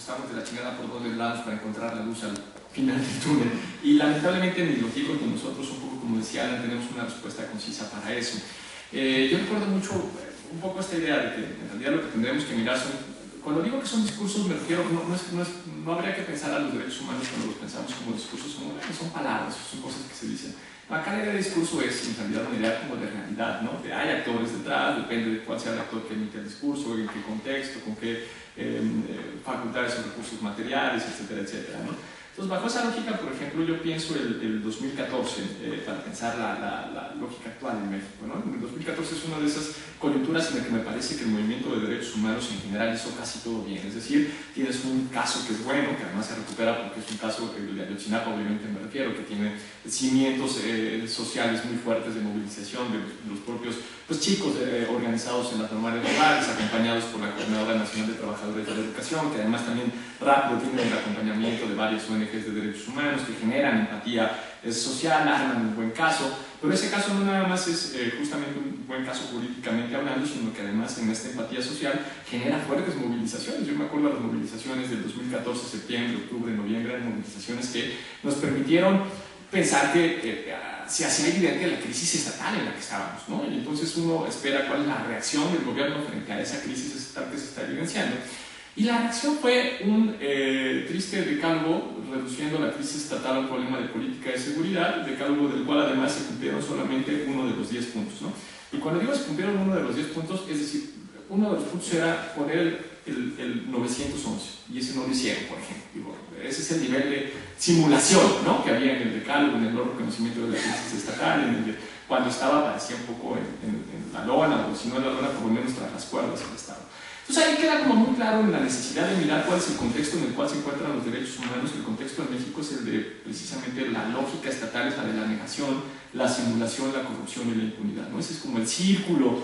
estamos de la chingada por todos lados para encontrar la luz al final del túnel. Y lamentablemente ni los libros ni nosotros, un poco como decía Alan, tenemos una respuesta concisa para eso. Yo recuerdo mucho un poco esta idea de que en realidad lo que tendremos que mirar son, cuando digo que son discursos me refiero, no habría que pensar a los derechos humanos cuando los pensamos como discursos, son palabras, son cosas que se dicen. Acá la idea de discurso es en realidad una idea como de realidad, ¿no? De hay actores detrás, depende de cuál sea el actor que emite el discurso, en qué contexto, con qué facultades o recursos materiales, etcétera, etcétera, ¿no? Entonces, bajo esa lógica, por ejemplo, yo pienso el 2014, para pensar la lógica actual en México, ¿no? El 2014 es una de esas coyunturas en la que me parece que el movimiento de derechos humanos en general hizo casi todo bien. Es decir, tienes un caso que es bueno, que además se recupera porque es un caso, el de Ayotzinapa obviamente me refiero, que tiene cimientos sociales muy fuertes de movilización de los propios chicos organizados en las normales rurales, acompañados por la Coordinadora Nacional de Trabajadores de la Educación, que además también rápido tiene el acompañamiento de varias ONGs de derechos humanos que generan empatía social, arman un buen caso, pero ese caso no nada más es justamente un buen caso jurídicamente hablando, sino que además en esta empatía social genera fuertes movilizaciones. Yo me acuerdo de las movilizaciones del 2014, septiembre, octubre, noviembre, eran movilizaciones que nos permitieron pensar que se hacía evidente la crisis estatal en la que estábamos, ¿no? Y entonces uno espera cuál es la reacción del gobierno frente a esa crisis estatal que se está evidenciando. Y la reacción fue un triste decálogo reduciendo la crisis estatal a un problema de política de seguridad, decálogo del cual además se cumplieron solamente uno de los 10 puntos, ¿no? Y cuando digo se cumplieron uno de los 10 puntos, es decir, uno de los puntos era poner el 911, y ese no lo hicieron, por ejemplo. Digo, ese es el nivel de simulación, ¿no?, que había en el decálogo, en el no reconocimiento de la crisis estatal, cuando estaba, parecía un poco en la lona, o si no en la lona, por lo menos tras las cuerdas del Estado. Entonces ahí queda como muy claro la necesidad de mirar cuál es el contexto en el cual se encuentran los derechos humanos. El contexto en México es el de precisamente la lógica estatal, es la de la negación, la simulación, la corrupción y la impunidad, ¿no? Ese es como el círculo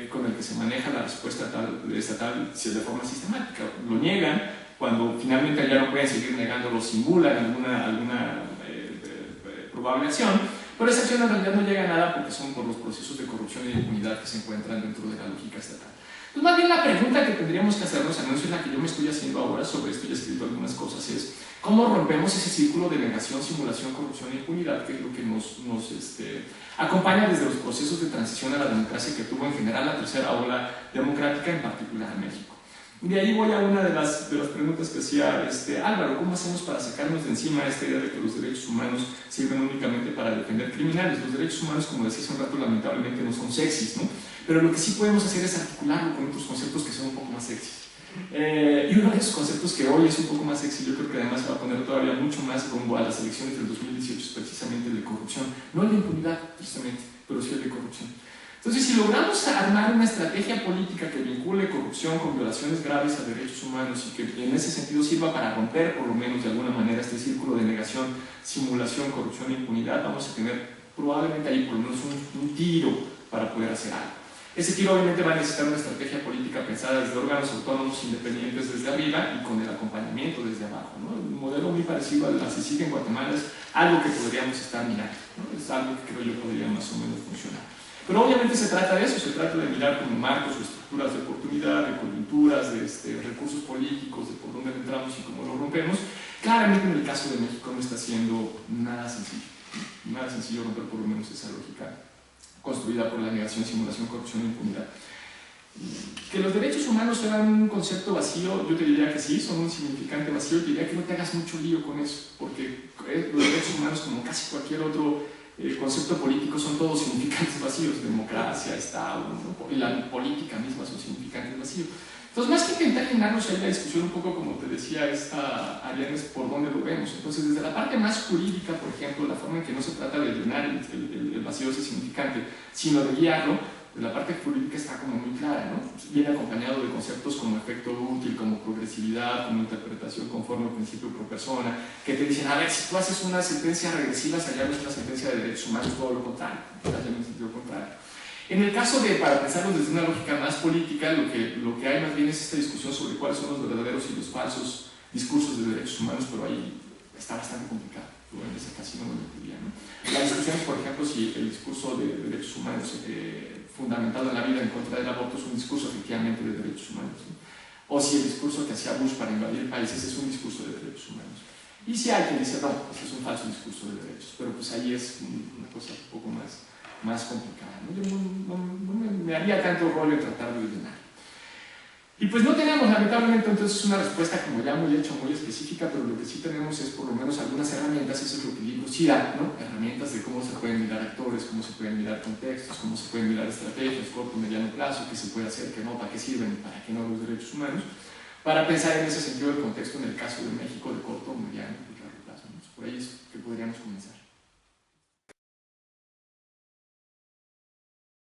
con el que se maneja la respuesta estatal de forma sistemática. Lo niegan, cuando finalmente ya no pueden seguir negando, lo simulan alguna probable acción, pero esa acción en realidad no llega a nada porque son por los procesos de corrupción y de impunidad que se encuentran dentro de la lógica estatal. Pues más bien la pregunta que tendríamos que hacernos, al menos es la que yo me estoy haciendo ahora, sobre esto y he escrito algunas cosas, es cómo rompemos ese círculo de negación, simulación, corrupción e impunidad, que es lo que nos acompaña desde los procesos de transición a la democracia que tuvo en general la tercera ola democrática, en particular en México. De ahí voy a una de las preguntas que hacía Álvaro: ¿cómo hacemos para sacarnos de encima esta idea de que los derechos humanos sirven únicamente para defender criminales? Los derechos humanos, como decía hace un rato, lamentablemente no son sexys, ¿no? Pero lo que sí podemos hacer es articularlo con otros conceptos que son un poco más sexys. Y uno de esos conceptos que hoy es un poco más sexy, yo creo que además se va a poner todavía mucho más rumbo a las elecciones del 2018, es precisamente el de corrupción. No el de impunidad, precisamente, pero sí el de corrupción. Entonces, si logramos armar una estrategia política que vincule corrupción con violaciones graves a derechos humanos y que en ese sentido sirva para romper, por lo menos de alguna manera, este círculo de negación, simulación, corrupción e impunidad, vamos a tener probablemente ahí por lo menos un tiro para poder hacer algo. Ese tiro obviamente va a necesitar una estrategia política pensada desde órganos autónomos independientes desde arriba y con el acompañamiento desde abajo, ¿no? Un modelo muy parecido al CICIG en Guatemala es algo que podríamos estar mirando, ¿no? Es algo que creo yo podría más o menos funcionar. Pero obviamente se trata de eso, se trata de mirar como marcos o estructuras de oportunidad, de coyunturas, de recursos políticos, de por dónde entramos y cómo lo rompemos. Claramente en el caso de México no está siendo nada sencillo romper por lo menos esa lógica construida por la negación, simulación, corrupción e impunidad. Que los derechos humanos sean un concepto vacío, yo te diría que sí, son un significante vacío, te diría que no te hagas mucho lío con eso, porque los derechos humanos, como casi cualquier otro concepto político, son todos significantes vacíos: democracia, Estado, ¿no? Y la política misma son significantes vacíos. Entonces, más que intentar llenarnos ahí la discusión un poco, como te decía Ariane, es por dónde lo vemos. Entonces, desde la parte más jurídica, por ejemplo, la forma en que no se trata de llenar el vacío ese significante, sino de guiarlo, la parte jurídica está como muy clara, ¿no? Viene acompañado de conceptos como efecto útil, como progresividad, como interpretación conforme al principio pro persona, que te dicen: a ver, si tú haces una sentencia regresiva, allá no es una sentencia de derechos humanos, todo lo contrario, allá en el sentido contrario. En el caso de, para pensarlo desde una lógica más política, lo que hay más bien es esta discusión sobre cuáles son los verdaderos y los falsos discursos de derechos humanos, pero ahí está bastante complicado. En ese casi no lo metería, ¿no? La discusión es, por ejemplo, si el discurso de derechos humanos fundamentado en la vida en contra del aborto es un discurso efectivamente de derechos humanos, ¿no? o si el discurso que hacía Bush para invadir países es un discurso de derechos humanos. Y si hay quien dice, no, pues es un falso discurso de derechos, pero pues ahí es una cosa un poco más complicada, ¿no? Yo no me haría tanto rollo en tratar de ordenar. Y pues no tenemos, lamentablemente, entonces una respuesta como ya muy hecha, muy específica, pero lo que sí tenemos es por lo menos algunas herramientas, eso es lo que el libro sí da, ¿no? Herramientas de cómo se pueden mirar actores, cómo se pueden mirar contextos, cómo se pueden mirar estrategias, corto, mediano plazo, qué se puede hacer, qué no, para qué sirven y para qué no los derechos humanos, para pensar en ese sentido del contexto en el caso de México de corto, mediano y largo plazo, ¿no? Por ahí es que podríamos comenzar.